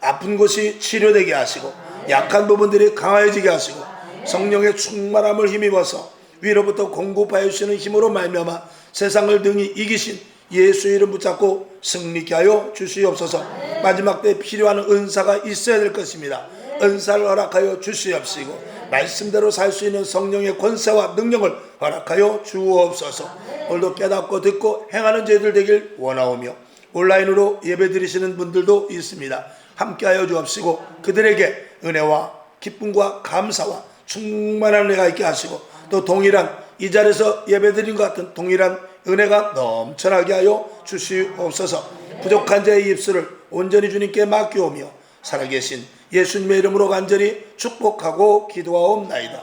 아픈 곳이 치료되게 하시고 약한 부분들이 강화해지게 하시고 성령의 충만함을 힘입어서 위로부터 공급하여 주시는 힘으로 말미암아 세상을 등이 이기신 예수 이름 붙잡고 승리케 하여 주시옵소서. 마지막 때 필요한 은사가 있어야 될 것입니다. 은사를 허락하여 주시옵시고 말씀대로 살 수 있는 성령의 권세와 능력을 허락하여 주옵소서. 오늘도 깨닫고 듣고 행하는 저희들 되길 원하오며 온라인으로 예배드리시는 분들도 있습니다. 함께하여 주옵시고 그들에게 은혜와 기쁨과 감사와 충만한 은혜가 있게 하시고 또 동일한 이 자리에서 예배드린 것 같은 동일한 은혜가 넘쳐나게 하여 주시옵소서. 부족한 자의 입술을 온전히 주님께 맡겨오며 살아계신 예수님의 이름으로 간절히 축복하고 기도하옵나이다.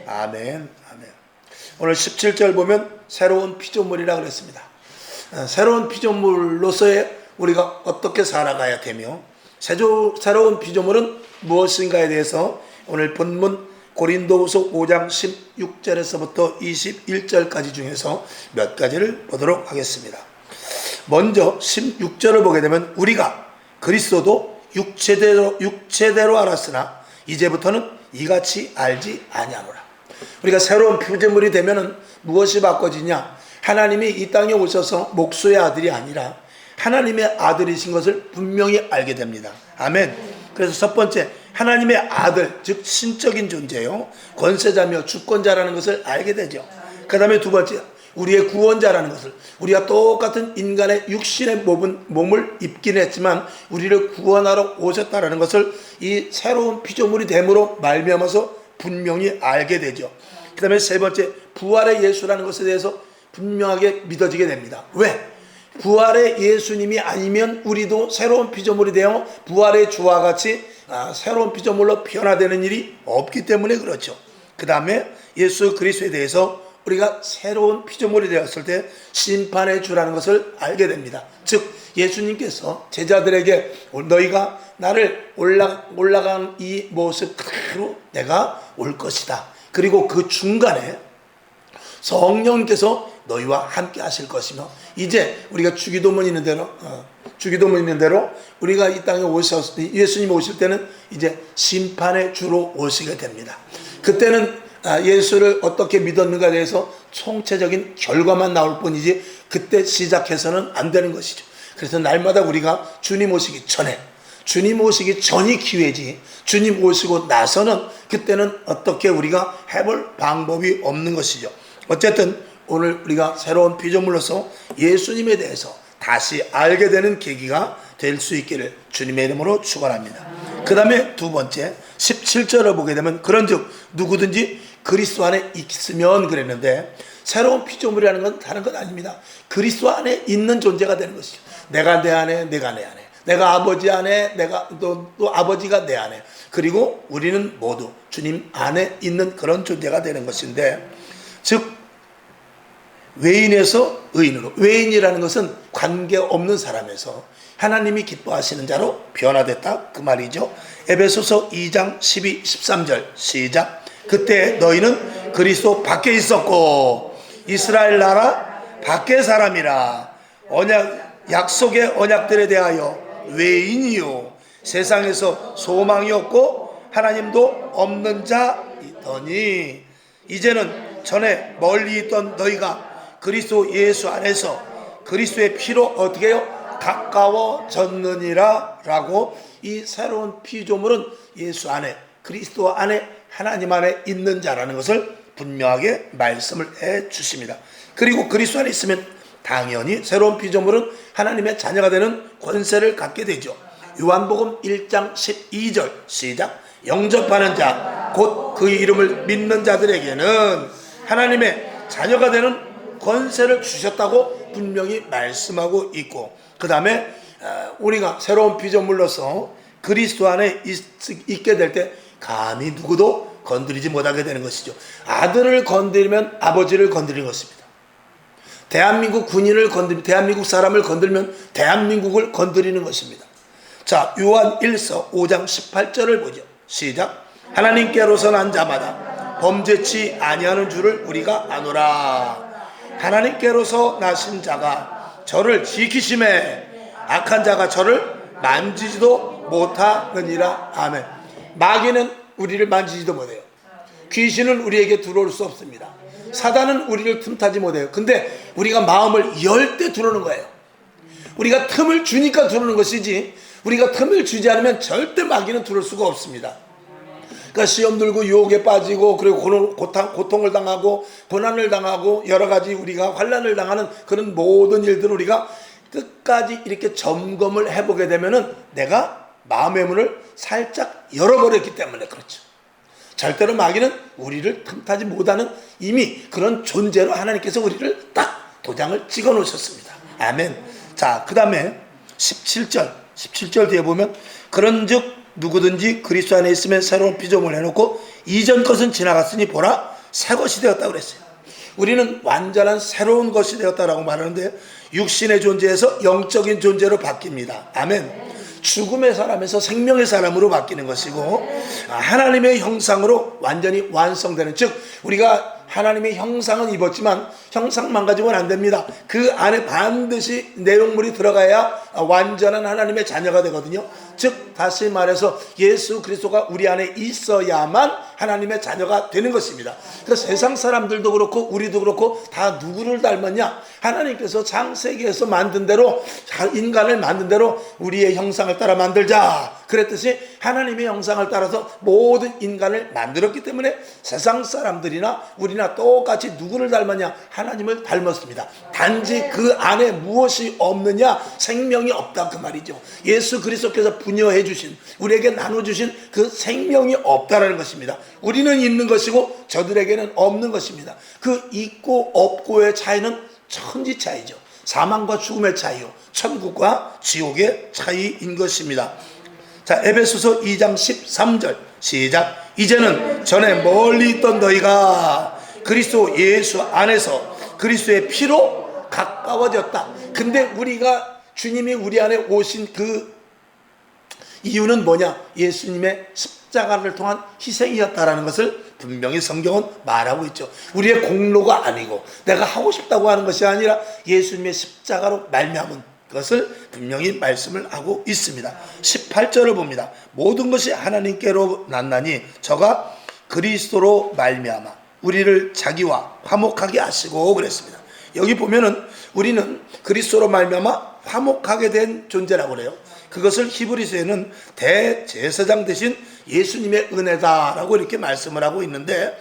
아멘. 아멘. 오늘 17절 보면 새로운 피조물이라 그랬습니다. 새로운 피조물로서의 우리가 어떻게 살아가야 되며 새로운 피조물은 무엇인가에 대해서 오늘 본문 고린도후서 5장 16절에서부터 21절까지 중에서 몇 가지를 보도록 하겠습니다. 먼저 16절을 보게 되면 우리가 그리스도도 육체대로 알았으나 이제부터는 이같이 알지 아니하노라. 우리가 새로운 피조물이 되면은 무엇이 바꿔지냐? 하나님이 이 땅에 오셔서 목수의 아들이 아니라 하나님의 아들이신 것을 분명히 알게 됩니다. 아멘. 그래서 첫 번째, 하나님의 아들, 즉 신적인 존재요, 권세자며 주권자라는 것을 알게 되죠. 그 다음에 두 번째, 우리의 구원자라는 것을, 우리가 똑같은 인간의 육신의 몸을 입긴 했지만 우리를 구원하러 오셨다라는 것을 이 새로운 피조물이 됨으로 말미암아서 분명히 알게 되죠. 그 다음에 세 번째, 부활의 예수라는 것에 대해서 분명하게 믿어지게 됩니다. 왜? 부활의 예수님이 아니면 우리도 새로운 피조물이 되어 부활의 주와 같이 새로운 피조물로 변화되는 일이 없기 때문에 그렇죠. 그 다음에 예수 그리스도에 대해서 우리가 새로운 피조물이 되었을 때 심판의 주라는 것을 알게 됩니다. 즉 예수님께서 제자들에게 너희가 나를 올라간 이 모습 그대로 내가 올 것이다. 그리고 그 중간에 성령님께서 너희와 함께 하실 것이며 이제 우리가 주기도문 있는 대로 우리가 이 땅에 예수님이 오실 때는 이제 심판의 주로 오시게 됩니다. 그때는 예수를 어떻게 믿었는가에 대해서 총체적인 결과만 나올 뿐이지 그때 시작해서는 안 되는 것이죠. 그래서 날마다 우리가 주님 오시기 전이 기회지 주님 오시고 나서는 그때는 어떻게 우리가 해볼 방법이 없는 것이죠. 어쨌든 오늘 우리가 새로운 피조물로서 예수님에 대해서 다시 알게 되는 계기가 될 수 있기를 주님의 이름으로 축원합니다. 그 다음에 두 번째 17절을 보게 되면 그런즉 누구든지 그리스도 안에 있으면 그랬는데 새로운 피조물이라는 건 다른 건 아닙니다. 그리스도 안에 있는 존재가 되는 것이죠. 내가 내 안에, 내가 내 안에, 내가 아버지 안에, 내가 또 아버지가 내 안에, 그리고 우리는 모두 주님 안에 있는 그런 존재가 되는 것인데, 즉 외인에서 의인으로, 외인이라는 것은 관계없는 사람에서 하나님이 기뻐하시는 자로 변화됐다 그 말이죠. 에베소서 2장 12, 13절 시작. 그때 너희는 그리스도 밖에 있었고 이스라엘 나라 밖의 사람이라 약속의 언약들에 대하여 외인이요 세상에서 소망이 없고 하나님도 없는 자이더니 이제는 전에 멀리 있던 너희가 그리스도 예수 안에서 그리스도의 피로 어떻게 해요? 가까워졌느니라 라고 이 새로운 피조물은 예수 안에 그리스도 안에 하나님 안에 있는 자라는 것을 분명하게 말씀을 해 주십니다. 그리고 그리스도 안에 있으면 당연히 새로운 피조물은 하나님의 자녀가 되는 권세를 갖게 되죠. 요한복음 1장 12절 시작. 영접하는 자 곧 그 이름을 믿는 자들에게는 하나님의 자녀가 되는 권세를 주셨다고 분명히 말씀하고 있고, 그 다음에 우리가 새로운 피조물로서 그리스도 안에 있게 될 때 감히 누구도 건드리지 못하게 되는 것이죠. 아들을 건드리면 아버지를 건드리는 것입니다. 대한민국 군인을 건드리면, 대한민국 사람을 건드리면 대한민국을 건드리는 것입니다. 자, 요한 1서 5장 18절을 보죠. 시작. 하나님께로서 난 자마다 범죄치 아니하는 줄을 우리가 아노라. 하나님께로서 나신 자가 저를 지키심에 악한 자가 저를 만지지도 못하느니라. 아멘. 마귀는 우리를 만지지도 못해요. 귀신은 우리에게 들어올 수 없습니다. 사단은 우리를 틈타지 못해요. 근데 우리가 마음을 열 때 들어오는 거예요. 우리가 틈을 주니까 들어오는 것이지, 우리가 틈을 주지 않으면 절대 마귀는 들어올 수가 없습니다. 그러니까 시험 들고 유혹에 빠지고, 그리고 고통을 당하고 고난을 당하고 여러 가지 우리가 환난을 당하는 그런 모든 일들을 우리가 끝까지 이렇게 점검을 해보게 되면은 내가 마음의 문을 살짝 열어버렸기 때문에 그렇죠. 절대로 마귀는 우리를 틈타지 못하는 이미 그런 존재로 하나님께서 우리를 딱 도장을 찍어 놓으셨습니다. 아멘. 자, 그 다음에 17절 뒤에 보면, 그런즉 누구든지 그리스도 안에 있으면 새로운 피조물을 해놓고 이전 것은 지나갔으니 보라 새 것이 되었다고 그랬어요. 우리는 완전한 새로운 것이 되었다라고 말하는데, 육신의 존재에서 영적인 존재로 바뀝니다. 아멘. 죽음의 사람에서 생명의 사람으로 바뀌는 것이고, 하나님의 형상으로 완전히 완성되는, 즉 우리가 하나님의 형상은 입었지만 형상만 가지고는 안 됩니다. 그 안에 반드시 내용물이 들어가야 완전한 하나님의 자녀가 되거든요. 즉 다시 말해서 예수 그리스도가 우리 안에 있어야만 하나님의 자녀가 되는 것입니다. 그래서 세상 사람들도 그렇고 우리도 그렇고 다 누구를 닮았냐? 하나님께서 창세기에서 만든 대로, 인간을 만든 대로 우리의 형상을 따라 만들자 그랬듯이 하나님의 형상을 따라서 모든 인간을 만들었기 때문에 세상 사람들이나 우리나 똑같이 누구를 닮았냐? 하나님을 닮았습니다. 단지 그 안에 무엇이 없느냐? 생명이 없다 그 말이죠. 예수 그리스도께서 분여해 주신, 우리에게 나눠주신 그 생명이 없다라는 것입니다. 우리는 있는 것이고 저들에게는 없는 것입니다. 그 있고 없고의 차이는 천지 차이죠. 사망과 죽음의 차이요, 천국과 지옥의 차이인 것입니다. 자, 에베소서 2장 13절 시작. 이제는 전에 멀리 있던 너희가 그리스도 예수 안에서 그리스도의 피로 가까워졌다. 근데 우리가 주님이 우리 안에 오신 그 이유는 뭐냐? 예수님의 십자가를 통한 희생이었다라는 것을 분명히 성경은 말하고 있죠. 우리의 공로가 아니고 내가 하고 싶다고 하는 것이 아니라 예수님의 십자가로 말미암은 것을 분명히 말씀을 하고 있습니다. 18절을 봅니다. 모든 것이 하나님께로 났나니 저가 그리스도로 말미암아 우리를 자기와 화목하게 하시고 그랬습니다. 여기 보면은 우리는 그리스도로 말미암아 화목하게 된 존재라고 그래요. 그것을 히브리서에는 대제사장 되신 예수님의 은혜다라고 이렇게 말씀을 하고 있는데,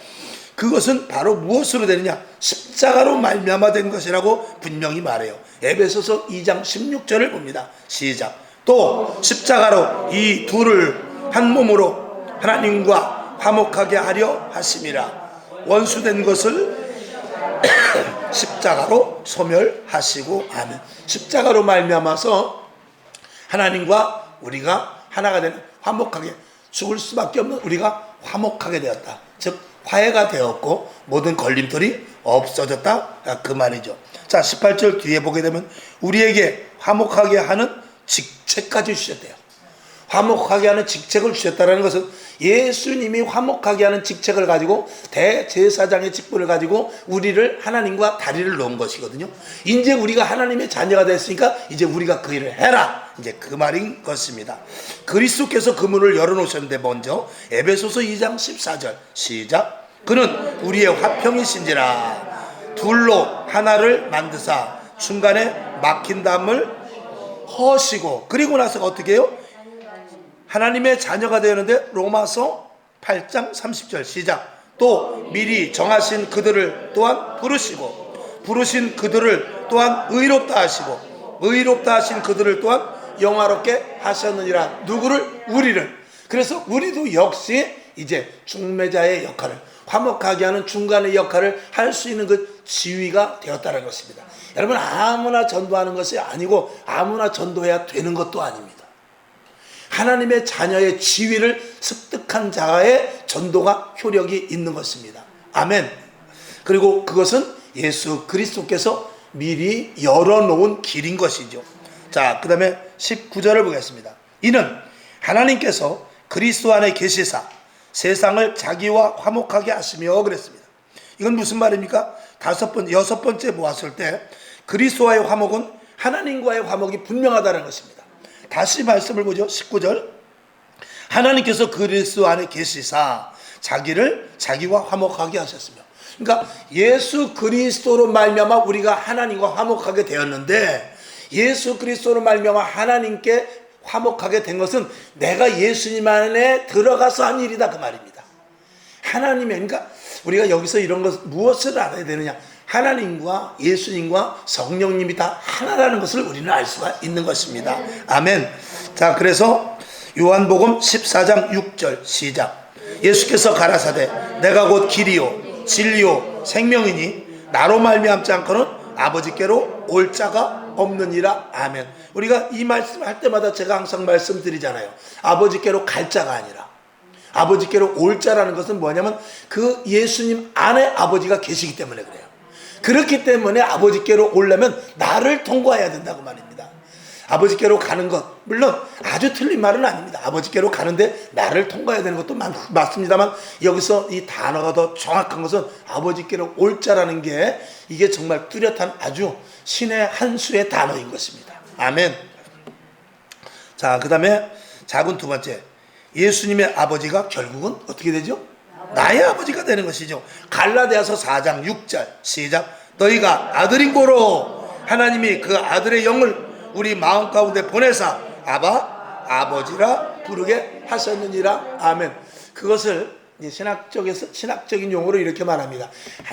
그것은 바로 무엇으로 되느냐? 십자가로 말미암아 된 것이라고 분명히 말해요. 에베소서 2장 16절을 봅니다. 시작. 또 십자가로 이 둘을 한 몸으로 하나님과 화목하게 하려 하심이라. 원수된 것을 십자가로 소멸하시고. 아멘. 십자가로 말미암아서 하나님과 우리가 하나가 되는, 화목하게, 죽을 수밖에 없는 우리가 화목하게 되었다. 즉 화해가 되었고 모든 걸림돌이 없어졌다 그 말이죠. 자, 18절 뒤에 보게 되면 우리에게 화목하게 하는 직책까지 주셨대요. 화목하게 하는 직책을 주셨다는 것은 예수님이 화목하게 하는 직책을 가지고, 대제사장의 직분을 가지고 우리를 하나님과 다리를 놓은 것이거든요. 이제 우리가 하나님의 자녀가 됐으니까 이제 우리가 그 일을 해라, 이제 그 말인 것입니다. 그리스도께서 그 문을 열어놓으셨는데, 먼저 에베소서 2장 14절 시작. 그는 우리의 화평이신지라 둘로 하나를 만드사 중간에 막힌 담을 허시고. 그리고 나서 어떻게 해요? 하나님의 자녀가 되었는데, 로마서 8장 30절 시작. 또 미리 정하신 그들을 또한 부르시고 부르신 그들을 또한 의롭다 하시고 의롭다 하신 그들을 또한 영화롭게 하셨느니라. 누구를? 우리를. 그래서 우리도 역시 이제 중매자의 역할을, 화목하게 하는 중간의 역할을 할 수 있는 그 지위가 되었다는 것입니다. 여러분, 아무나 전도하는 것이 아니고 아무나 전도해야 되는 것도 아닙니다. 하나님의 자녀의 지위를 습득한 자의 전도가 효력이 있는 것입니다. 아멘. 그리고 그것은 예수 그리스도께서 미리 열어놓은 길인 것이죠. 자, 그 다음에 19절을 보겠습니다. 이는 하나님께서 그리스도 안에 계시사 세상을 자기와 화목하게 하시며 그랬습니다. 이건 무슨 말입니까? 여섯 번째 보았을 때 그리스도와의 화목은 하나님과의 화목이 분명하다는 것입니다. 다시 말씀을 보죠. 19절. 하나님께서 그리스도 안에 계시사 자기를 자기와 화목하게 하셨으며. 그러니까 예수 그리스도로 말미암아 우리가 하나님과 화목하게 되었는데, 예수 그리스도로 말미암아 하나님께 화목하게 된 것은 내가 예수님 안에 들어가서 한 일이다, 그 말입니다. 하나님의, 그러니까 우리가 여기서 이런 것 무엇을 알아야 되느냐? 하나님과 예수님과 성령님이 다 하나라는 것을 우리는 알 수가 있는 것입니다. 아멘. 자, 그래서 요한복음 14장 6절 시작. 예수께서 가라사대 내가 곧 길이요 진리요 생명이니 나로 말미암지 않고는 아버지께로 올 자가 없느니라. 아멘. 우리가 이 말씀 할 때마다 제가 항상 말씀드리잖아요. 아버지께로 갈 자가 아니라 아버지께로 올 자라는 것은 뭐냐면 그 예수님 안에 아버지가 계시기 때문에 그래요. 그렇기 때문에 아버지께로 오려면 나를 통과해야 된다고 말입니다. 아버지께로 가는 것, 물론 아주 틀린 말은 아닙니다. 아버지께로 가는데 나를 통과해야 되는 것도 맞습니다만, 여기서 이 단어가 더 정확한 것은 아버지께로 올 자라는 게 이게 정말 뚜렷한 아주 신의 한 수의 단어인 것입니다. 아멘. 자, 그 다음에 작은 두 번째, 예수님의 아버지가 결국은 어떻게 되죠? 나의 아버지가 되는 것이죠. 갈라디아서 4장 6절 시작. 너희가 아들인 고로 하나님이 그 아들의 영을 우리 마음 가운데 보내사 아바 아버지라 부르게 하셨느니라. 아멘. 그것을 신학적인 용어로 이렇게 말합니다.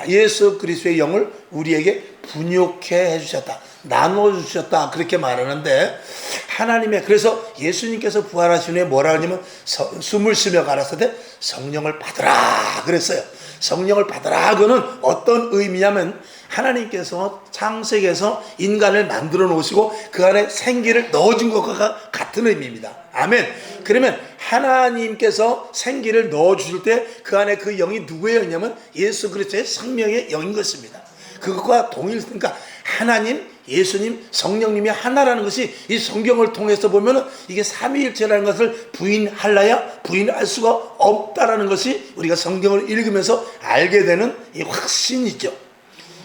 예수 그리스도의 영을 우리에게 분욕해 해주셨다, 나눠주셨다, 그렇게 말하는데, 하나님의, 그래서 예수님께서 부활하신 후에 뭐라 하냐면 숨을 쉬며 가라사대 성령을 받으라 그랬어요. 성령을 받으라. 그거는 어떤 의미냐면 하나님께서 창세기에서 인간을 만들어 놓으시고 그 안에 생기를 넣어준 것과 같은 의미입니다. 아멘. 그러면 하나님께서 생기를 넣어주실 때 그 안에 그 영이 누구의 영이냐면 예수 그리스도의 생명의 영인 것입니다. 그것과 동일하니까 하나님, 예수님, 성령님이 하나라는 것이 이 성경을 통해서 보면은 이게 삼위일체라는 것을 부인할래야 부인할 수가 없다라는 것이 우리가 성경을 읽으면서 알게 되는 이 확신이죠.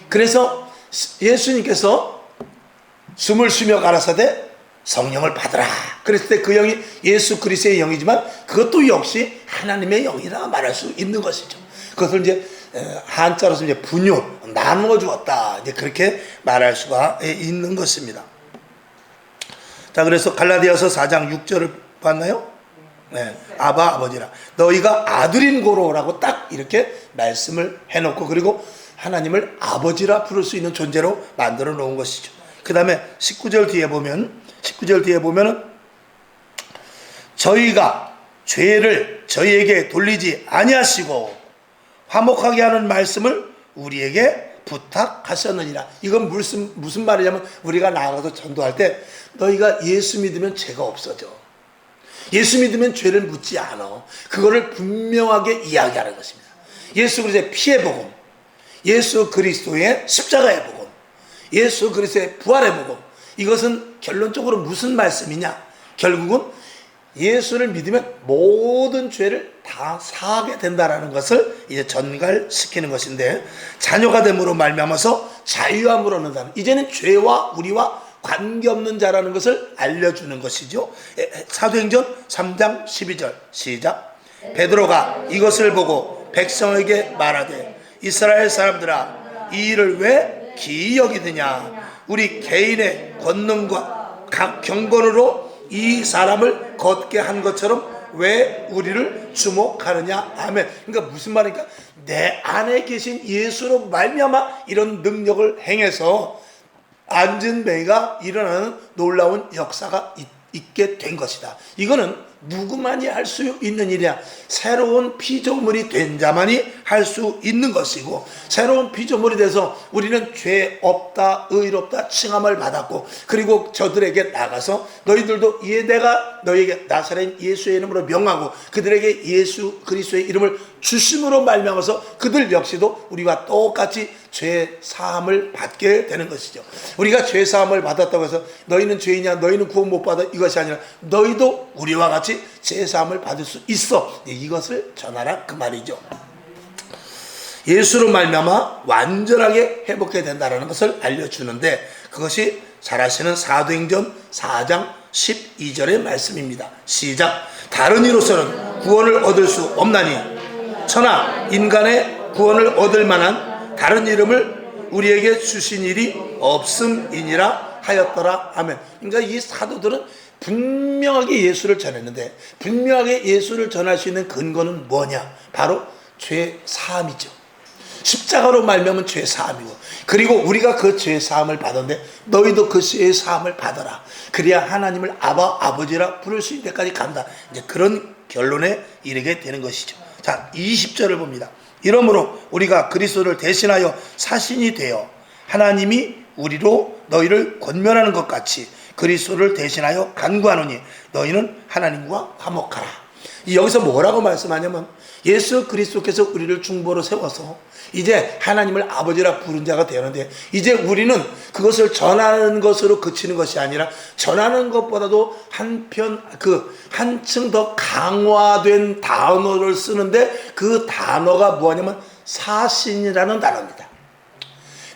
그래서 예수님께서 숨을 쉬며 가라사대 성령을 받으라 그랬을 때 그 영이 예수 그리스도의 영이지만 그것도 역시 하나님의 영이라 말할 수 있는 것이죠. 그것을 이제 한자로서 이제 분유, 나누어 주었다, 이제 그렇게 말할 수가 있는 것입니다. 자, 그래서 갈라디아서 4장 6절을 봤나요? 네, 아바 아버지라 너희가 아들인 고로라고 딱 이렇게 말씀을 해놓고, 그리고 하나님을 아버지라 부를 수 있는 존재로 만들어 놓은 것이죠. 그 다음에 19절 뒤에 보면은 저희가 죄를 저희에게 돌리지 아니하시고 화목하게 하는 말씀을 우리에게 부탁하셨느니라. 이건 무슨 말이냐면 우리가 나가서 전도할 때 너희가 예수 믿으면 죄가 없어져, 예수 믿으면 죄를 묻지 않아, 그거를 분명하게 이야기하는 것입니다. 예수 그리스도의 피의 복음, 예수 그리스도의 십자가의 복음, 예수 그리스도의 부활의 복음, 이것은 결론적으로 무슨 말씀이냐? 결국은 예수를 믿으면 모든 죄를 다 사하게 된다라는 것을 이제 전갈시키는 것인데, 자녀가 됨으로 말미암아서 자유함을 얻는다는, 이제는 죄와 우리와 관계없는 자라는 것을 알려주는 것이죠. 사도행전 3장 12절 시작. 베드로가 이것을 보고 백성에게 말하되 이스라엘 사람들아 이 일을 왜 기이 여기느냐? 우리 개인의 권능과 경건으로 이 사람을 걷게 한 것처럼 왜 우리를 주목하느냐? 아멘. 그러니까 무슨 말입니까? 내 안에 계신 예수로 말미암아 이런 능력을 행해서 앉은 뱅이가 일어나는 놀라운 역사가 있게 된 것이다. 이거는 누구만이 할 수 있는 일이야. 새로운 피조물이 된 자만이 할 수 있는 것이고, 새로운 피조물이 돼서 우리는 죄 없다, 의롭다 칭함을 받았고, 그리고 저들에게 나가서 너희들도 내가 너희에게 나사렛 예수의 이름으로 명하고 그들에게 예수 그리스도의 이름을 주심으로 말미암아서 그들 역시도 우리와 똑같이 죄 사함을 받게 되는 것이죠. 우리가 죄 사함을 받았다고 해서 너희는 죄이냐, 너희는 구원 못 받아, 이것이 아니라 너희도 우리와 같이 죄 사함을 받을 수 있어, 이것을 전하라 그 말이죠. 예수로 말미암아 완전하게 회복해야 된다는 것을 알려주는데, 그것이 잘 아시는 사도행전 4장 12절의 말씀입니다. 시작. 다른 이로서는 구원을 얻을 수 없나니 천하 인간의 구원을 얻을 만한 다른 이름을 우리에게 주신 일이 없음이니라 하였더라. 아멘. 그러니까 이 사도들은 분명하게 예수를 전했는데, 분명하게 예수를 전할 수 있는 근거는 뭐냐? 바로 죄 사함이죠. 십자가로 말미암은 죄 사함이고, 그리고 우리가 그 죄 사함을 받았는데 너희도 그 죄 사함을 받아라. 그래야 하나님을 아버지라 부를 수 있는 데까지 간다. 이제 그런 결론에 이르게 되는 것이죠. 자, 20절을 봅니다. 이러므로 우리가 그리스도를 대신하여 사신이 되어 하나님이 우리로 너희를 권면하는 것 같이 그리스도를 대신하여 간구하노니 너희는 하나님과 화목하라. 여기서 뭐라고 말씀하냐면, 예수 그리스도께서 우리를 중보로 세워서 이제 하나님을 아버지라 부른 자가 되는데, 이제 우리는 그것을 전하는 것으로 그치는 것이 아니라 전하는 것보다도 한층 더 강화된 단어를 쓰는데, 그 단어가 뭐냐면 사신이라는 단어입니다.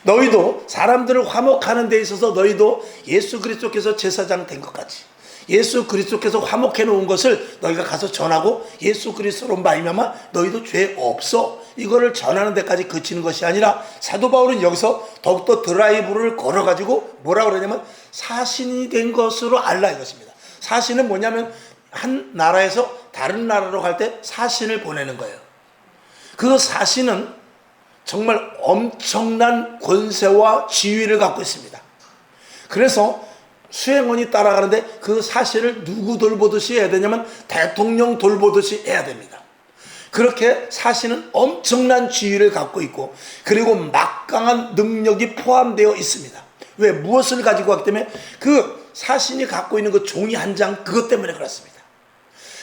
너희도 사람들을 화목하는 데 있어서 너희도 예수 그리스도께서 제사장 된 것 같이 예수 그리스도께서 화목해 놓은 것을 너희가 가서 전하고, 예수 그리스도로 말미암아 너희도 죄 없어, 이거를 전하는 데까지 그치는 것이 아니라, 사도 바울은 여기서 더욱더 드라이브를 걸어가지고 뭐라고 그러냐면 사신이 된 것으로 알라 이것입니다. 사신은 뭐냐면 한 나라에서 다른 나라로 갈 때 사신을 보내는 거예요. 그 사신은 정말 엄청난 권세와 지위를 갖고 있습니다. 그래서 수행원이 따라가는데 그 사실을 누구 돌보듯이 해야 되냐면 대통령 돌보듯이 해야 됩니다. 그렇게 사실은 엄청난 지위를 갖고 있고, 그리고 막강한 능력이 포함되어 있습니다. 왜? 무엇을 가지고 왔기 때문에? 그 사신이 갖고 있는 그 종이 한 장, 그것 때문에 그렇습니다.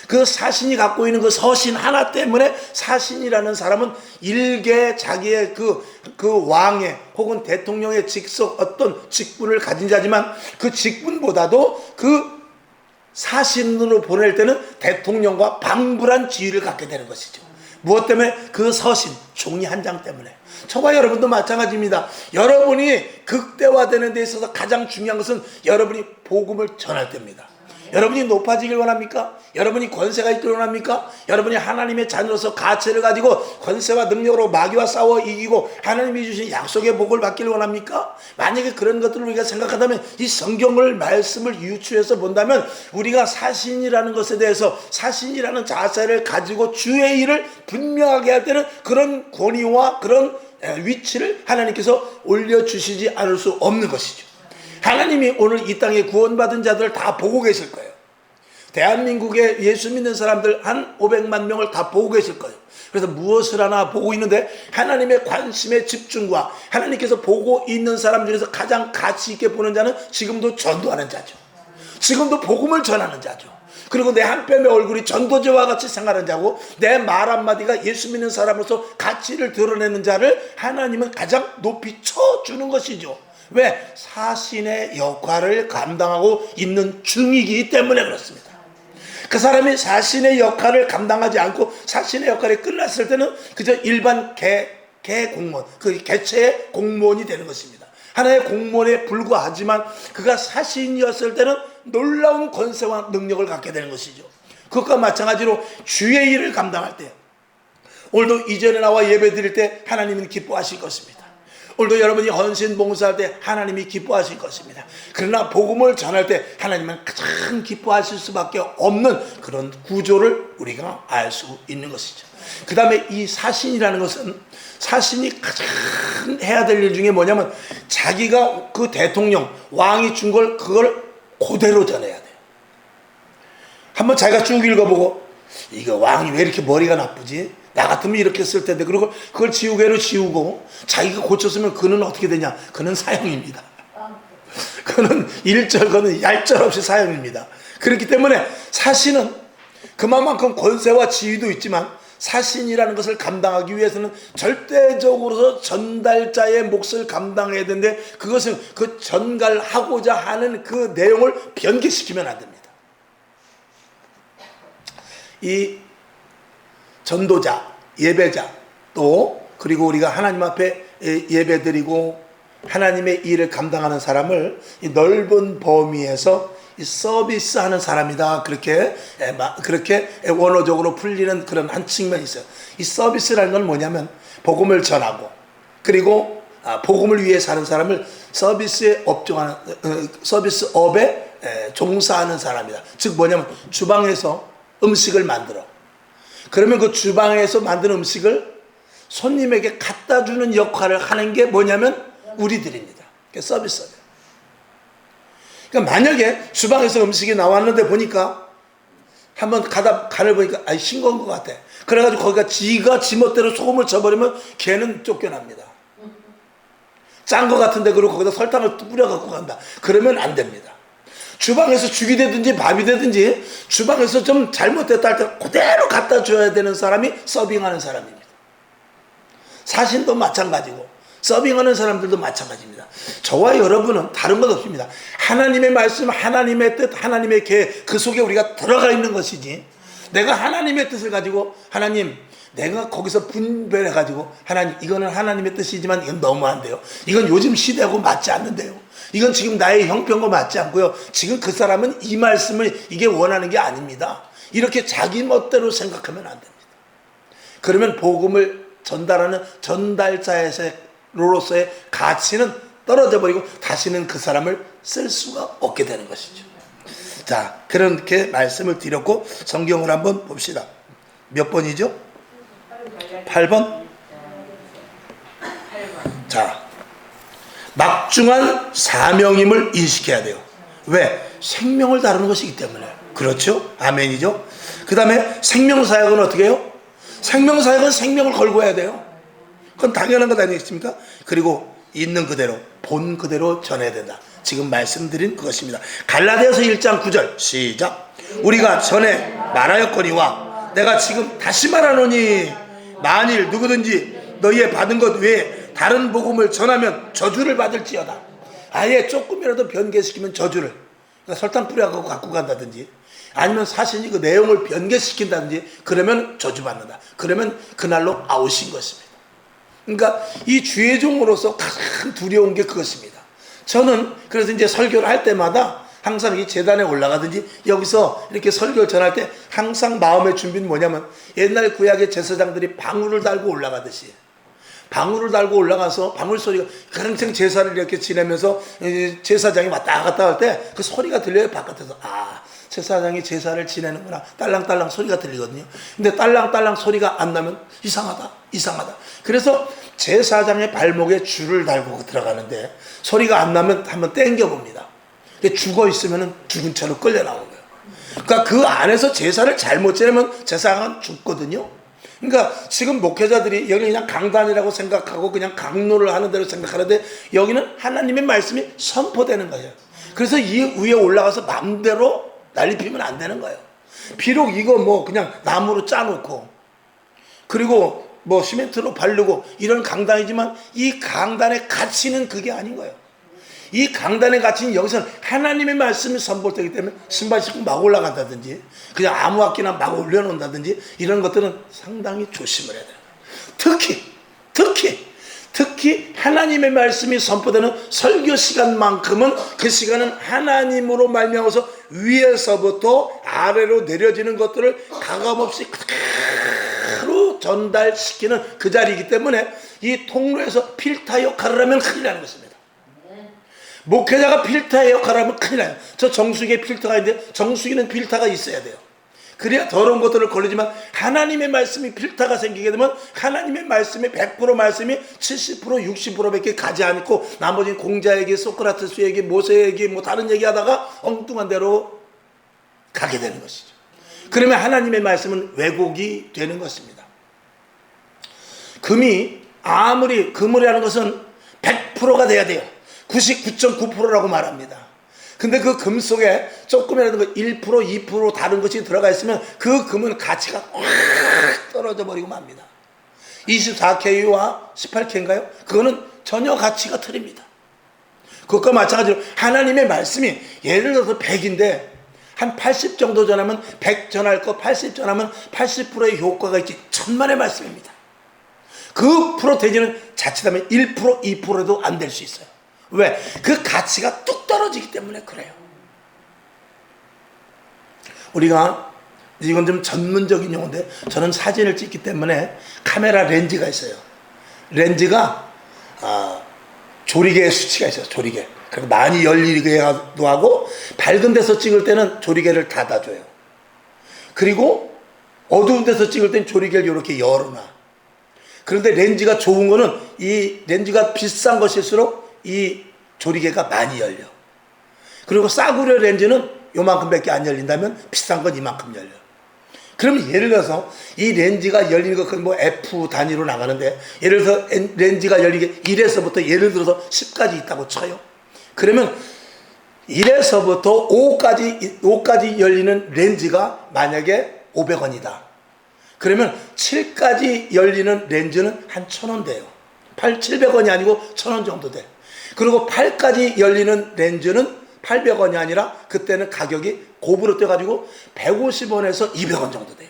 그 사신이 갖고 있는 그 서신 하나 때문에 사신이라는 사람은 일개 자기의 그 왕의 혹은 대통령의 직속 어떤 직분을 가진 자지만, 그 직분보다도 그 사신으로 보낼 때는 대통령과 방불한 지위를 갖게 되는 것이죠. 무엇 때문에? 그 서신, 종이 한 장 때문에. 저와 여러분도 마찬가지입니다. 여러분이 극대화되는 데 있어서 가장 중요한 것은 여러분이 복음을 전할 때입니다. 여러분이 높아지길 원합니까? 여러분이 권세가 있길 원합니까? 여러분이 하나님의 자녀로서 가치를 가지고 권세와 능력으로 마귀와 싸워 이기고 하나님이 주신 약속의 복을 받기를 원합니까? 만약에 그런 것들을 우리가 생각한다면, 이 성경을 말씀을 유추해서 본다면 우리가 사신이라는 것에 대해서, 사신이라는 자세를 가지고 주의 일을 분명하게 할 때는 그런 권위와 그런 위치를 하나님께서 올려주시지 않을 수 없는 것이죠. 하나님이 오늘 이 땅에 구원받은 자들을 다 보고 계실 거예요. 대한민국에 예수 믿는 사람들 한 500만 명을 다 보고 계실 거예요. 그래서 무엇을 하나 보고 있는데, 하나님의 관심의 집중과 하나님께서 보고 있는 사람 중에서 가장 가치 있게 보는 자는 지금도 전도하는 자죠. 지금도 복음을 전하는 자죠. 그리고 내 한 뼘의 얼굴이 전도자와 같이 생활하는 자고, 내 말 한마디가 예수 믿는 사람으로서 가치를 드러내는 자를 하나님은 가장 높이 쳐주는 것이죠. 왜? 사신의 역할을 감당하고 있는 중이기 때문에 그렇습니다. 그 사람이 사신의 역할을 감당하지 않고 사신의 역할이 끝났을 때는 그저 일반 공무원, 그 개체의 공무원이 되는 것입니다. 하나의 공무원에 불과하지만 그가 사신이었을 때는 놀라운 권세와 능력을 갖게 되는 것이죠. 그것과 마찬가지로 주의 일을 감당할 때, 오늘도 이전에 나와 예배 드릴 때 하나님은 기뻐하실 것입니다. 오늘도 여러분이 헌신 봉사할 때 하나님이 기뻐하실 것입니다. 그러나 복음을 전할 때 하나님은 가장 기뻐하실 수밖에 없는 그런 구조를 우리가 알 수 있는 것이죠. 그 다음에 이 사신이라는 것은, 사신이 가장 해야 될 일 중에 뭐냐면, 자기가 그 대통령, 왕이 준 걸 그걸 그대로 전해야 돼요. 한번 자기가 쭉 읽어보고, 이거 왕이 왜 이렇게 머리가 나쁘지? 나 같으면 이렇게 쓸 텐데. 그리고 그걸 지우개로 지우고 자기가 고쳤으면 그는 어떻게 되냐? 그는 사형입니다. 그는 일절, 그는 얄짤없이 사형입니다. 그렇기 때문에 사신은 그만큼 권세와 지위도 있지만, 사신이라는 것을 감당하기 위해서는 절대적으로 전달자의 몫을 감당해야 되는데, 그것은 그 전달하고자 하는 그 내용을 변개시키면 안 됩니다. 이 전도자, 예배자, 또 그리고 우리가 하나님 앞에 예배드리고 하나님의 일을 감당하는 사람을 이 넓은 범위에서 이 서비스하는 사람이다. 그렇게 원어적으로 풀리는 그런 한 측면이 있어요. 이 서비스라는 건 뭐냐면 복음을 전하고 그리고 복음을 위해 사는 사람을 서비스에 서비스업에 종사하는 사람이다. 즉 뭐냐면 주방에서 음식을 만들어. 그러면 그 주방에서 만든 음식을 손님에게 갖다 주는 역할을 하는 게 뭐냐면 우리들입니다. 그게 서비스예요. 그러니까 만약에 주방에서 음식이 나왔는데 보니까 한번 간을 보니까 싱거운 것 같아. 그래가지고 거기가 지가 지멋대로 소금을 쳐버리면 걔는 쫓겨납니다. 짠 것 같은데 그러고 거기다 설탕을 뿌려갖고 간다. 그러면 안 됩니다. 주방에서 죽이 되든지 밥이 되든지 주방에서 좀 잘못됐다 할 때 그대로 갖다 줘야 되는 사람이 서빙하는 사람입니다. 사신도 마찬가지고 서빙하는 사람들도 마찬가지입니다. 저와 여러분은 다른 것 없습니다. 하나님의 말씀, 하나님의 뜻, 하나님의 계획 그 속에 우리가 들어가 있는 것이지, 내가 하나님의 뜻을 가지고 하나님 내가 거기서 분별해가지고 하나님 이거는 하나님의 뜻이지만 이건 너무 안 돼요. 이건 요즘 시대하고 맞지 않는데요. 이건 지금 나의 형편과 맞지 않고요. 지금 그 사람은 이 말씀을 이게 원하는 게 아닙니다. 이렇게 자기 멋대로 생각하면 안 됩니다. 그러면 복음을 전달하는 전달자로서의 가치는 떨어져 버리고 다시는 그 사람을 쓸 수가 없게 되는 것이죠. 자, 그렇게 말씀을 드렸고 성경을 한번 봅시다. 몇 번이죠? 8번. 자, 막중한 사명임을 인식해야 돼요. 왜? 생명을 다루는 것이기 때문에. 그렇죠? 아멘이죠? 그 다음에 생명사역은 어떻게 해요? 생명사역은 생명을 걸고 해야 돼요. 그건 당연한 것 아니겠습니까? 그리고 있는 그대로 본 그대로 전해야 된다. 지금 말씀드린 그것입니다. 갈라디아서 1장 9절 시작. 우리가 전에 말하였거니와 내가 지금 다시 말하노니 만일 누구든지 너희의 받은 것 외에 다른 복음을 전하면 저주를 받을지어다. 아예 조금이라도 변개시키면 저주를, 그러니까 설탕 뿌려갖고 갖고 간다든지 아니면 사신이 그 내용을 변개시킨다든지 그러면 저주받는다. 그러면 그날로 아웃인 것입니다. 그러니까 이 주의 종으로서 가장 두려운 게 그것입니다. 저는 그래서 이제 설교를 할 때마다 항상 이 재단에 올라가든지 여기서 이렇게 설교를 전할 때 항상 마음의 준비는 뭐냐면 옛날 구약의 제사장들이 방울을 달고 올라가듯이 방울을 달고 올라가서 방울 소리가 항상 제사를 이렇게 지내면서 제사장이 왔다 갔다 할 때 그 소리가 들려요. 바깥에서. 제사장이 제사를 지내는구나. 딸랑딸랑 소리가 들리거든요. 근데 딸랑딸랑 소리가 안 나면 이상하다. 그래서 제사장의 발목에 줄을 달고 들어가는데 소리가 안 나면 한번 당겨봅니다. 죽어 있으면 죽은 채로 끌려 나오는 거예요. 그러니까 그 안에서 제사를 잘못 지내면 제사장은 죽거든요. 그러니까 지금 목회자들이 여기 그냥 강단이라고 생각하고 그냥 강론을 하는 대로 생각하는데 여기는 하나님의 말씀이 선포되는 거예요. 그래서 이 위에 올라가서 마음대로 난리 피면 안 되는 거예요. 비록 이거 뭐 그냥 나무로 짜놓고 그리고 뭐 시멘트로 바르고 이런 강단이지만 이 강단의 가치는 그게 아닌 거예요. 이 강단의 가치는 여기서는 하나님의 말씀이 선포되기 때문에 신발 신고 막 올라간다든지 그냥 아무 학기나 막 올려놓는다든지 이런 것들은 상당히 조심을 해야 돼요. 특히 하나님의 말씀이 선포되는 설교 시간만큼은 그 시간은 하나님으로 말미암아서 위에서부터 아래로 내려지는 것들을 가감없이 그대로 전달시키는 그 자리이기 때문에 이 통로에서 필터 역할을 하면 큰일 나는 것입니다. 목회자가 필터의 역할을 하면 큰일 나요. 저 정수기에 필터가 있는데 정수기는 필터가 있어야 돼요. 그래야 더러운 것들을 걸리지만 하나님의 말씀이 필터가 생기게 되면 하나님의 말씀이 100% 말씀이 70% 60%밖에 가지 않고 나머지는 공자 얘기, 소크라테스 얘기, 모세 얘기 뭐 다른 얘기하다가 엉뚱한 대로 가게 되는 것이죠. 그러면 하나님의 말씀은 왜곡이 되는 것입니다. 금이라는 것은 100%가 돼야 돼요. 99.9%라고 말합니다. 근데 그 금 속에 조금이라도 1%, 2% 다른 것이 들어가 있으면 그 금은 가치가 확 떨어져 버리고 맙니다. 24K와 18K인가요? 그거는 전혀 가치가 틀립니다. 그것과 마찬가지로 하나님의 말씀이 예를 들어서 100인데 한 80 정도 전하면 100 전할 거 80 전하면 80%의 효과가 있지 천만의 말씀입니다. 그 프로테이지는 자칫하면 1%, 2%도 안 될 수 있어요. 왜? 그 가치가 뚝 떨어지기 때문에 그래요. 우리가 이건 좀 전문적인 용어인데 저는 사진을 찍기 때문에 카메라 렌즈가 있어요. 렌즈가 조리개 수치가 있어요. 조리개. 그리고 많이 열리게도 하고 밝은 데서 찍을 때는 조리개를 닫아줘요. 그리고 어두운 데서 찍을 때는 조리개를 이렇게 열어놔. 그런데 렌즈가 좋은 거는 이 렌즈가 비싼 것일수록 이 조리개가 많이 열려. 그리고 싸구려 렌즈는 요만큼밖에 안 열린다면 비싼 건 이만큼 열려. 그럼 예를 들어서 이 렌즈가 열리는 거 뭐 F 단위로 나가는데 예를 들어서 렌즈가 열리게 1에서부터 예를 들어서 10까지 있다고 쳐요. 그러면 1에서부터 5까지 열리는 렌즈가 만약에 500원이다. 그러면 7까지 열리는 렌즈는 한 1,000원 돼요. 700원이 아니고 1,000원 정도 돼. 그리고 8까지 열리는 렌즈는 800원이 아니라 그때는 가격이 곱으로 떼가지고 150원에서 200원 정도 돼요.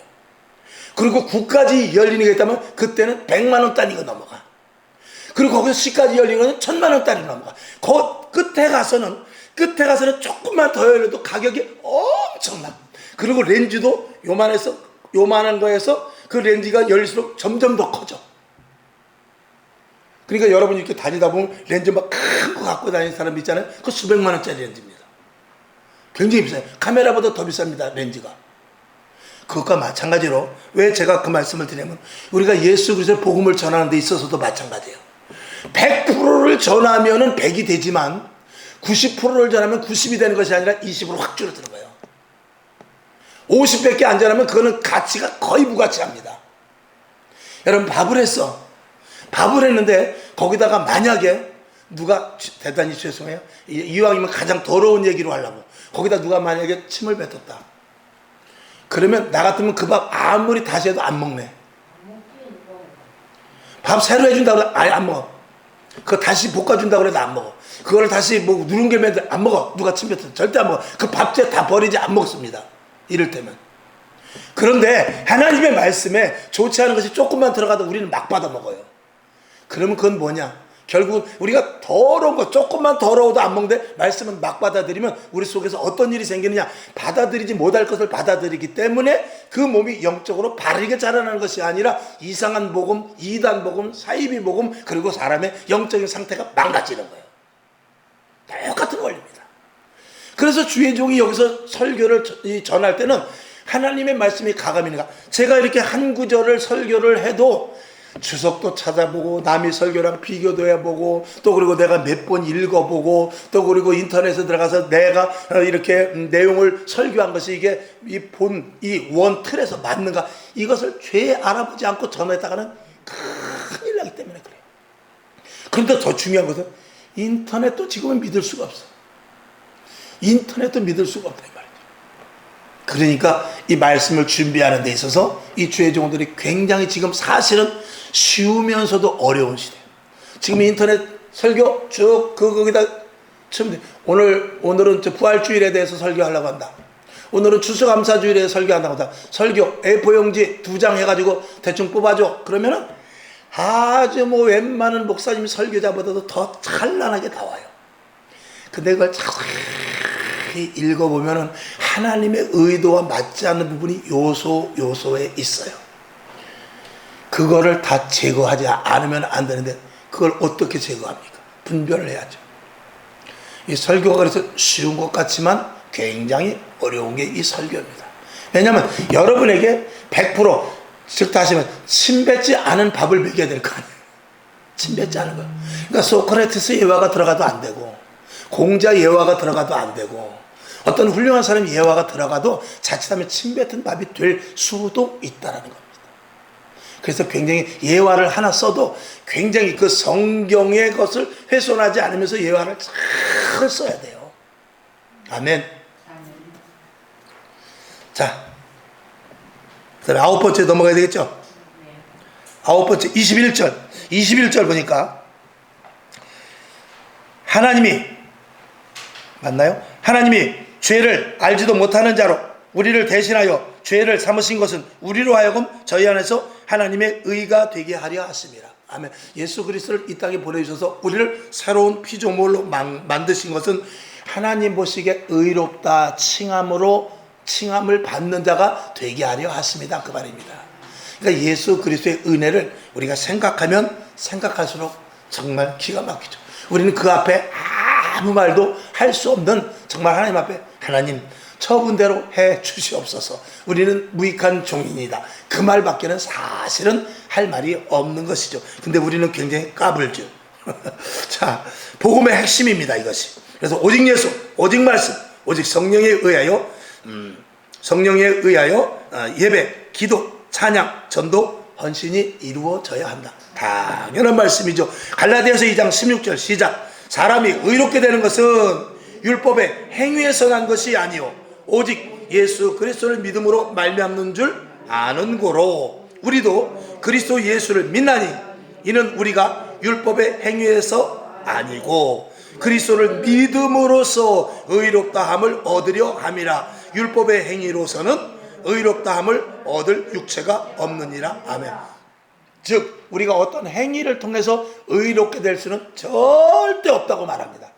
그리고 9까지 열리는 게 있다면 그때는 100만원 단위가 넘어가. 그리고 거기서 10까지 열리는 거는 1000만원 단위 넘어가. 끝에 가서는 조금만 더 열려도 가격이 엄청나. 그리고 렌즈도 요만한 거에서 그 렌즈가 열릴수록 점점 더 커져. 그러니까 여러분이 이렇게 다니다 보면 렌즈 막 큰 거 갖고 다니는 사람 있잖아요. 그거 수백만 원짜리 렌즈입니다. 굉장히 비싸요. 카메라보다 더 비쌉니다. 렌즈가. 그것과 마찬가지로 왜 제가 그 말씀을 드리냐면 우리가 예수 그리스도의 복음을 전하는 데 있어서도 마찬가지예요. 100%를 전하면은 100이 되지만 90%를 전하면 90이 되는 것이 아니라 20으로 확 줄어드는 거예요. 50밖에 안 전하면 그거는 가치가 거의 무가치합니다. 여러분 밥을 했는데 거기다가 만약에 누가 대단히 죄송해요. 이왕이면 가장 더러운 얘기로 하려고 거기다 누가 만약에 침을 뱉었다. 그러면 나 같으면 그 밥 아무리 다시 해도 안 먹네. 밥 새로 해준다고 해도 아예 안 먹어. 그거 다시 볶아준다고 해도 안 먹어. 그거를 다시 뭐 누룽개면 안 먹어. 누가 침 뱉었다. 절대 안 먹어. 그 밥째 다 버리지 안 먹습니다. 이를테면. 그런데 하나님의 말씀에 좋지 않은 것이 조금만 들어가도 우리는 막 받아 먹어요. 그러면 그건 뭐냐? 결국은 우리가 더러운 거 조금만 더러워도 안 먹는데 말씀은 막 받아들이면 우리 속에서 어떤 일이 생기느냐? 받아들이지 못할 것을 받아들이기 때문에 그 몸이 영적으로 바르게 자라나는 것이 아니라 이상한 복음, 이단 복음, 사이비 복음, 그리고 사람의 영적인 상태가 망가지는 거예요. 똑같은 원리입니다. 그래서 주의 종이 여기서 설교를 전할 때는 하나님의 말씀이 가감이니까 제가 이렇게 한 구절을 설교를 해도 주석도 찾아보고 남이 설교랑 비교도 해보고 또 그리고 내가 몇 번 읽어보고 또 그리고 인터넷에 들어가서 내가 이렇게 내용을 설교한 것이 이게 이 원 틀에서 맞는가 이것을 죄 알아보지 않고 전했다가는 큰일 나기 때문에 그래요. 그런데 더 중요한 것은 인터넷도 지금은 믿을 수가 없어. 인터넷도 믿을 수가 없다 이 말이죠. 그러니까 이 말씀을 준비하는 데 있어서 이 주의 종들이 굉장히 지금 사실은 쉬우면서도 어려운 시대예요. 지금 인터넷 설교 쭉 거기다 치면 돼. 오늘은 부활주일에 대해서 설교하려고 한다. 오늘은 추수감사주일에 대해서 설교한다고 한다. 설교 A4용지 2장 해가지고 대충 뽑아줘. 그러면은 아주 뭐 웬만한 목사님 설교자보다도 더 찬란하게 나와요. 근데 그걸 자세히 읽어보면은 하나님의 의도와 맞지 않는 부분이 요소에 있어요. 그거를 다 제거하지 않으면 안 되는데 그걸 어떻게 제거합니까? 분별을 해야죠. 이 설교가 그래서 쉬운 것 같지만 굉장히 어려운 게 이 설교입니다. 왜냐하면 여러분에게 100% 즉 다시 말하면 침 뱉지 않은 밥을 먹여야 될 거 아니에요. 침 뱉지 않은 거예요. 그러니까 소크라테스 예화가 들어가도 안 되고 공자 예화가 들어가도 안 되고 어떤 훌륭한 사람 예화가 들어가도 자칫하면 침 뱉은 밥이 될 수도 있다는 겁니다. 그래서 굉장히 예화를 하나 써도 굉장히 그 성경의 것을 훼손하지 않으면서 예화를 잘 써야 돼요. 아멘. 자, 그다음에 9번째 넘어가야 되겠죠? 9번째 21절 보니까 하나님이 맞나요? 하나님이 죄를 알지도 못하는 자로 우리를 대신하여 죄를 삼으신 것은 우리로 하여금 저희 안에서 하나님의 의가 되게 하려 하심이라. 아멘. 예수 그리스도를 이 땅에 보내주셔서 우리를 새로운 피조물로 만드신 것은 하나님 보시기에 의롭다 칭함으로 칭함을 받는 자가 되게 하려 하십니다. 그 말입니다. 그러니까 예수 그리스도의 은혜를 우리가 생각하면 생각할수록 정말 기가 막히죠. 우리는 그 앞에 아무 말도 할 수 없는, 정말 하나님 앞에 하나님 처분대로 해 주시옵소서, 우리는 무익한 종인이다, 그 말밖에는 사실은 할 말이 없는 것이죠. 근데 우리는 굉장히 까불죠. 자, 복음의 핵심입니다, 이것이. 그래서 오직 예수, 오직 말씀, 오직 성령에 의하여 예배, 기도, 찬양, 전도, 헌신이 이루어져야 한다. 당연한 말씀이죠. 갈라디아서 2장 16절 시작. 사람이 의롭게 되는 것은 율법의 행위에서 난 것이 아니요 오직 예수 그리스도를 믿음으로 말미암는 줄 아는 고로 우리도 그리스도 예수를 믿나니 이는 우리가 율법의 행위에서 아니고 그리스도를 믿음으로써 의롭다함을 얻으려 함이라. 율법의 행위로서는 의롭다함을 얻을 육체가 없느니라. 아멘. 즉 우리가 어떤 행위를 통해서 의롭게 될 수는 절대 없다고 말합니다.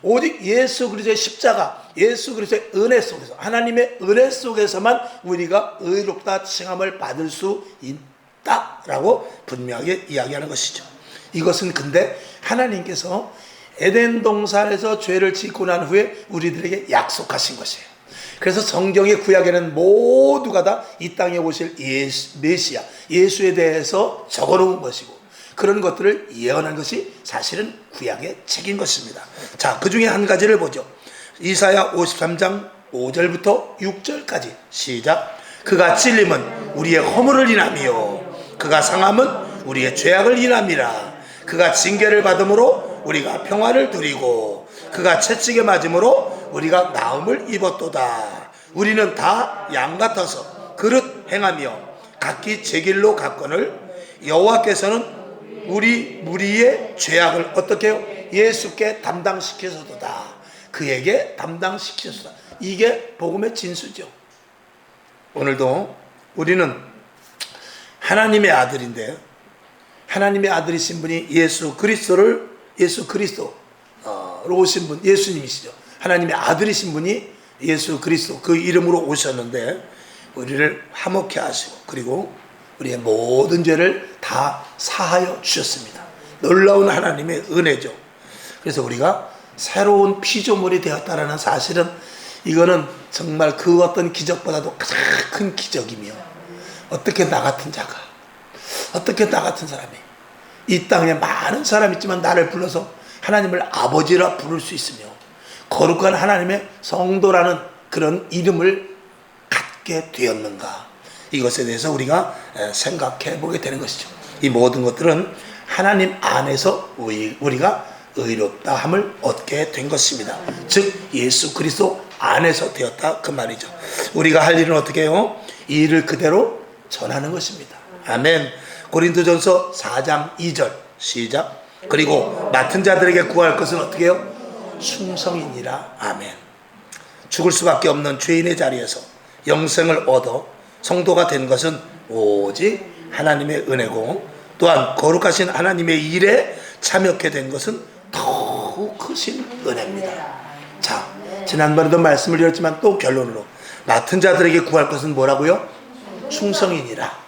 오직 예수 그리스도의 십자가, 예수 그리스도의 은혜 속에서, 하나님의 은혜 속에서만 우리가 의롭다 칭함을 받을 수 있다라고 분명하게 이야기하는 것이죠. 이것은 근데 하나님께서 에덴 동산에서 죄를 짓고 난 후에 우리들에게 약속하신 것이에요. 그래서 성경의 구약에는 모두가 다 이 땅에 오실 메시아, 예수에 대해서 적어놓은 것이고 그런 것들을 예언한 것이 사실은 구약의 책인 것입니다. 자, 그 중에 한 가지를 보죠. 이사야 53장 5절부터 6절까지 시작. 그가 찔림은 우리의 허물을 인함이요 그가 상함은 우리의 죄악을 인함이라. 그가 징계를 받음으로 우리가 평화를 누리고 그가 채찍에 맞음으로 우리가 나음을 입었도다. 우리는 다 양 같아서 그릇 행하며 각기 제 길로 갔거늘 여호와께서는 우리 무리의 죄악을 어떻게 해요? 예수께 담당시키소서다. 그에게 담당시키소서다. 이게 복음의 진수죠. 오늘도 우리는 하나님의 아들인데 하나님의 아들이신 분이 예수 그리스도로 오신 분, 예수님이시죠. 하나님의 아들이신 분이 예수 그리스도 그 이름으로 오셨는데 우리를 화목케 하시고 그리고 우리의 모든 죄를 다 사하여 주셨습니다. 놀라운 하나님의 은혜죠. 그래서 우리가 새로운 피조물이 되었다라는 사실은 이거는 정말 그 어떤 기적보다도 가장 큰 기적이며 어떻게 나 같은 자가, 어떻게 나 같은 사람이 이 땅에 많은 사람이 있지만 나를 불러서 하나님을 아버지라 부를 수 있으며 거룩한 하나님의 성도라는 그런 이름을 갖게 되었는가, 이것에 대해서 우리가 생각해 보게 되는 것이죠. 이 모든 것들은 하나님 안에서 우리가 의롭다함을 얻게 된 것입니다. 즉 예수 그리스도 안에서 되었다 그 말이죠. 우리가 할 일은 어떻게 해요? 이 일을 그대로 전하는 것입니다. 아멘. 고린도전서 4장 2절 시작. 그리고 맡은 자들에게 구할 것은 어떻게 해요? 충성이니라. 아멘. 죽을 수밖에 없는 죄인의 자리에서 영생을 얻어 성도가 된 것은 오직 하나님의 은혜고 또한 거룩하신 하나님의 일에 참여하게 된 것은 더욱 크신 은혜입니다. 자, 지난번에도 말씀을 드렸지만 또 결론으로 맡은 자들에게 구할 것은 뭐라고요? 충성이니라.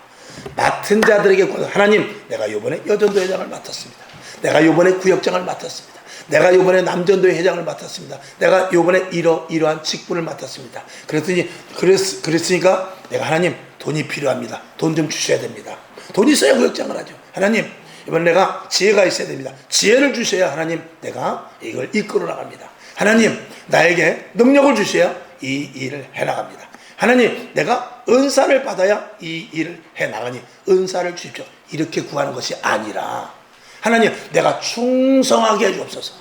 맡은 자들에게 구할, 하나님 내가 이번에 여전도 회장을 맡았습니다. 내가 이번에 구역장을 맡았습니다. 내가 이번에 남전도회 회장을 맡았습니다. 내가 이번에 이러한 직분을 맡았습니다. 그랬으니까 내가 하나님 돈이 필요합니다. 돈 좀 주셔야 됩니다. 돈이 있어야 구역장을 하죠. 하나님 이번 내가 지혜가 있어야 됩니다. 지혜를 주셔야 하나님 내가 이걸 이끌어 나갑니다. 하나님 나에게 능력을 주셔야 이 일을 해나갑니다. 하나님 내가 은사를 받아야 이 일을 해나가니 은사를 주십시오. 이렇게 구하는 것이 아니라 하나님 내가 충성하게 해주옵소서.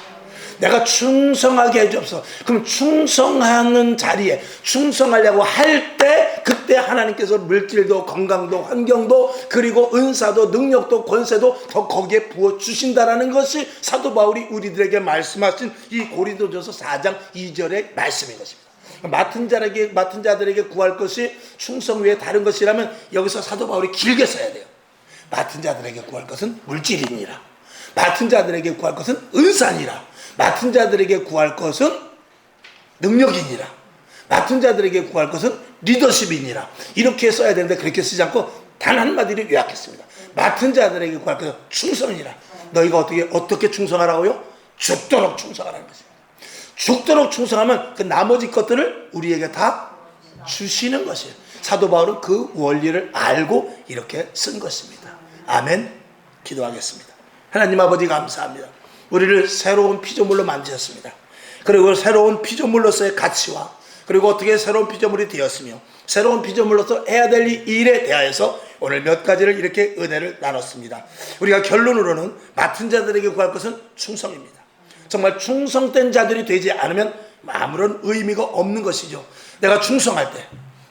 내가 충성하게 해주옵소서. 그럼 충성하는 자리에 충성하려고 할 때 그때 하나님께서 물질도 건강도 환경도 그리고 은사도 능력도 권세도 더 거기에 부어주신다라는 것이 사도 바울이 우리들에게 말씀하신 이 고린도전서 4장 2절의 말씀인 것입니다. 맡은 자들에게 구할 것이 충성 외에 다른 것이라면 여기서 사도 바울이 길게 써야 돼요. 맡은 자들에게 구할 것은 물질이니라. 맡은 자들에게 구할 것은 은사니라. 맡은 자들에게 구할 것은 능력이니라. 맡은 자들에게 구할 것은 리더십이니라. 이렇게 써야 되는데 그렇게 쓰지 않고 단 한마디로 요약했습니다. 맡은 자들에게 구할 것은 충성이니라. 너희가 어떻게 충성하라고요? 죽도록 충성하라는 것입니다. 죽도록 충성하면 그 나머지 것들을 우리에게 다 주시는 것이에요. 사도 바울은 그 원리를 알고 이렇게 쓴 것입니다. 아멘. 기도하겠습니다. 하나님 아버지 감사합니다. 우리를 새로운 피조물로 만드셨습니다. 그리고 새로운 피조물로서의 가치와 그리고 어떻게 새로운 피조물이 되었으며 새로운 피조물로서 해야 될 일에 대하여서 오늘 몇 가지를 이렇게 은혜를 나눴습니다. 우리가 결론으로는 맡은 자들에게 구할 것은 충성입니다. 정말 충성된 자들이 되지 않으면 아무런 의미가 없는 것이죠. 내가 충성할 때,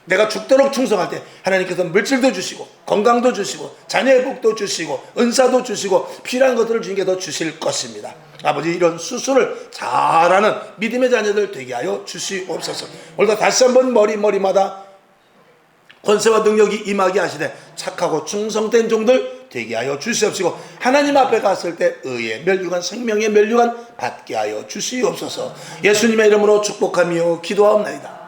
내가 죽도록 충성할 때 하나님께서 물질도 주시고 건강도 주시고 자녀의 복도 주시고 은사도 주시고 필요한 것들을 주님께 더 주실 것입니다. 아버지, 이런 수술을 잘하는 믿음의 자녀들 되게 하여 주시옵소서. 오늘도 다시 한번 머리마다 권세와 능력이 임하게 하시되 착하고 충성된 종들 되게 하여 주시옵시고 하나님 앞에 갔을 때 의의 면류관, 생명의 면류관 받게 하여 주시옵소서. 예수님의 이름으로 축복하며 기도하옵나이다.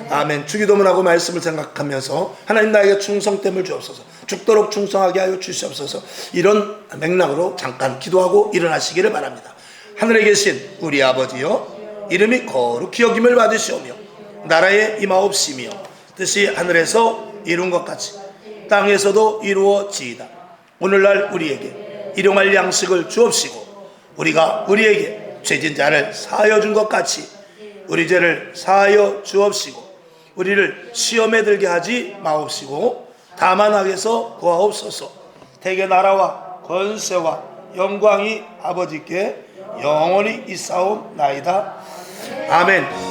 아멘. 주기도문 하고 말씀을 생각하면서 하나님 나에게 충성됨을 주옵소서. 죽도록 충성하게 하여 주시옵소서. 이런 맥락으로 잠깐 기도하고 일어나시기를 바랍니다. 하늘에 계신 우리 아버지여, 이름이 거룩히 여김을 받으시오며 나라에 임하옵시며 뜻이 하늘에서 이룬 것 같이 땅에서도 이루어지이다. 오늘날 우리에게 일용할 양식을 주옵시고 우리가 우리에게 죄진 자를 사하여 준 것 같이 우리 죄를 사하여 주옵시고 우리를 시험에 들게 하지 마옵시고 다만 악에서 구하옵소서. 대개 나라와 권세와 영광이 아버지께 영원히 있사옵나이다. 아멘.